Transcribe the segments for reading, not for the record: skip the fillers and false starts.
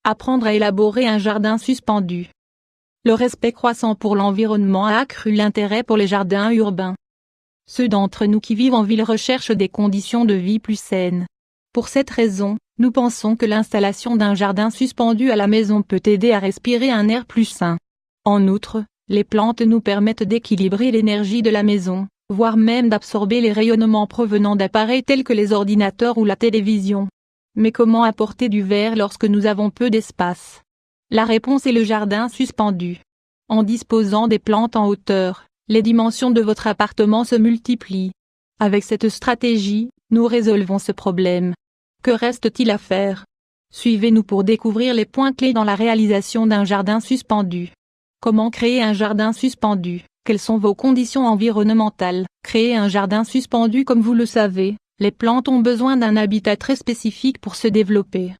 Apprendre à élaborer un jardin suspendu. Le respect croissant pour l'environnement a accru l'intérêt pour les jardins urbains. Ceux d'entre nous qui vivent en ville recherchent des conditions de vie plus saines. Pour cette raison, nous pensons que l'installation d'un jardin suspendu à la maison peut aider à respirer un air plus sain. En outre, les plantes nous permettent d'équilibrer l'énergie de la maison, voire même d'absorber les rayonnements provenant d'appareils tels que les ordinateurs ou la télévision. Mais comment apporter du vert lorsque nous avons peu d'espace? La réponse est le jardin suspendu. En disposant des plantes en hauteur, les dimensions de votre appartement se multiplient. Avec cette stratégie, nous résolvons ce problème. Que reste-t-il à faire? Suivez-nous pour découvrir les points clés dans la réalisation d'un jardin suspendu. Comment créer un jardin suspendu? Quelles sont vos conditions environnementales? Créer un jardin suspendu, comme vous le savez, les plantes ont besoin d'un habitat très spécifique pour se développer.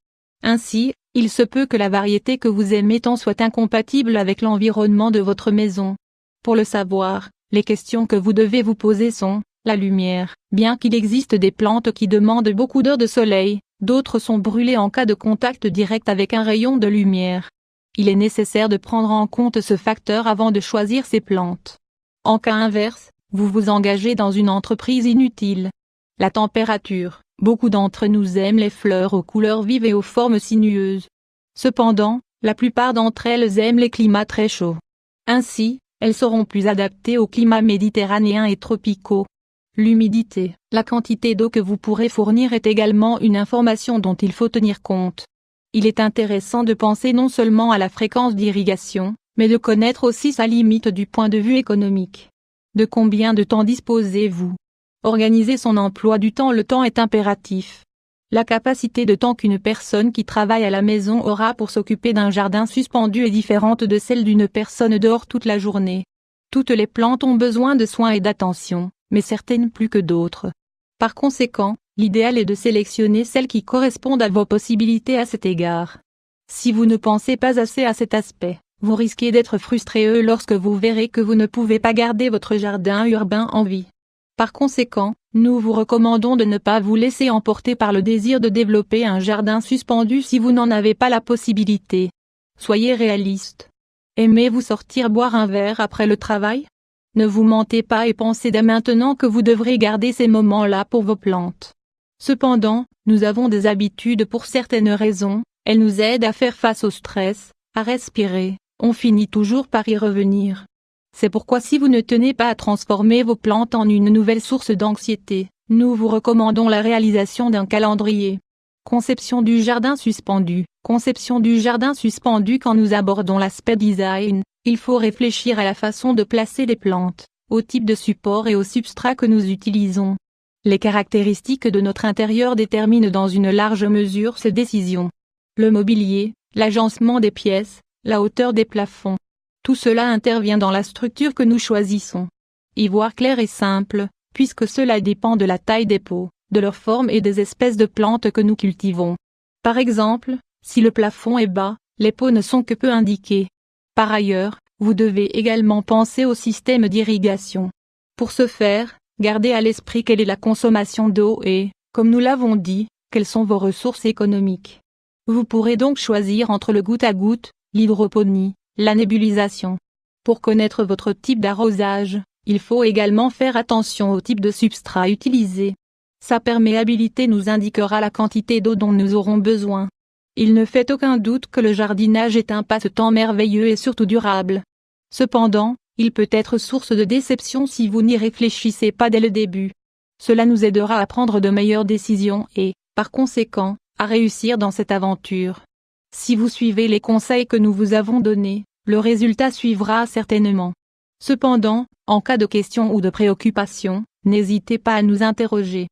Ainsi, il se peut que la variété que vous aimez tant soit incompatible avec l'environnement de votre maison. Pour le savoir, les questions que vous devez vous poser sont: la lumière. Bien qu'il existe des plantes qui demandent beaucoup d'heures de soleil, d'autres sont brûlées en cas de contact direct avec un rayon de lumière. Il est nécessaire de prendre en compte ce facteur avant de choisir ces plantes. En cas inverse, vous vous engagez dans une entreprise inutile. La température. Beaucoup d'entre nous aiment les fleurs aux couleurs vives et aux formes sinueuses. Cependant, la plupart d'entre elles aiment les climats très chauds. Ainsi, elles seront plus adaptées aux climats méditerranéens et tropicaux. L'humidité. La quantité d'eau que vous pourrez fournir est également une information dont il faut tenir compte. Il est intéressant de penser non seulement à la fréquence d'irrigation, mais de connaître aussi sa limite du point de vue économique. De combien de temps disposez-vous? Organiser son emploi du temps. Le temps est impératif. La capacité de temps qu'une personne qui travaille à la maison aura pour s'occuper d'un jardin suspendu est différente de celle d'une personne dehors toute la journée. Toutes les plantes ont besoin de soins et d'attention, mais certaines plus que d'autres. Par conséquent, l'idéal est de sélectionner celles qui correspondent à vos possibilités à cet égard. Si vous ne pensez pas assez à cet aspect, vous risquez d'être frustré lorsque vous verrez que vous ne pouvez pas garder votre jardin urbain en vie. Par conséquent, nous vous recommandons de ne pas vous laisser emporter par le désir de développer un jardin suspendu si vous n'en avez pas la possibilité. Soyez réaliste. Aimez-vous sortir boire un verre après le travail? Ne vous mentez pas et pensez dès maintenant que vous devrez garder ces moments-là pour vos plantes. Cependant, nous avons des habitudes pour certaines raisons, elles nous aident à faire face au stress, à respirer, on finit toujours par y revenir. C'est pourquoi si vous ne tenez pas à transformer vos plantes en une nouvelle source d'anxiété, nous vous recommandons la réalisation d'un calendrier. Conception du jardin suspendu. Conception du jardin suspendu. Quand nous abordons l'aspect design, il faut réfléchir à la façon de placer les plantes, au type de support et au substrat que nous utilisons. Les caractéristiques de notre intérieur déterminent dans une large mesure ces décisions. Le mobilier, l'agencement des pièces, la hauteur des plafonds. Tout cela intervient dans la structure que nous choisissons. Y voir clair et simple, puisque cela dépend de la taille des pots, de leur forme et des espèces de plantes que nous cultivons. Par exemple, si le plafond est bas, les pots ne sont que peu indiqués. Par ailleurs, vous devez également penser au système d'irrigation. Pour ce faire, gardez à l'esprit quelle est la consommation d'eau et, comme nous l'avons dit, quelles sont vos ressources économiques. Vous pourrez donc choisir entre le goutte à goutte, l'hydroponie, la nébulisation. Pour connaître votre type d'arrosage, il faut également faire attention au type de substrat utilisé. Sa perméabilité nous indiquera la quantité d'eau dont nous aurons besoin. Il ne fait aucun doute que le jardinage est un passe-temps merveilleux et surtout durable. Cependant, il peut être source de déception si vous n'y réfléchissez pas dès le début. Cela nous aidera à prendre de meilleures décisions et, par conséquent, à réussir dans cette aventure. Si vous suivez les conseils que nous vous avons donnés, le résultat suivra certainement. Cependant, en cas de questions ou de préoccupations, n'hésitez pas à nous interroger.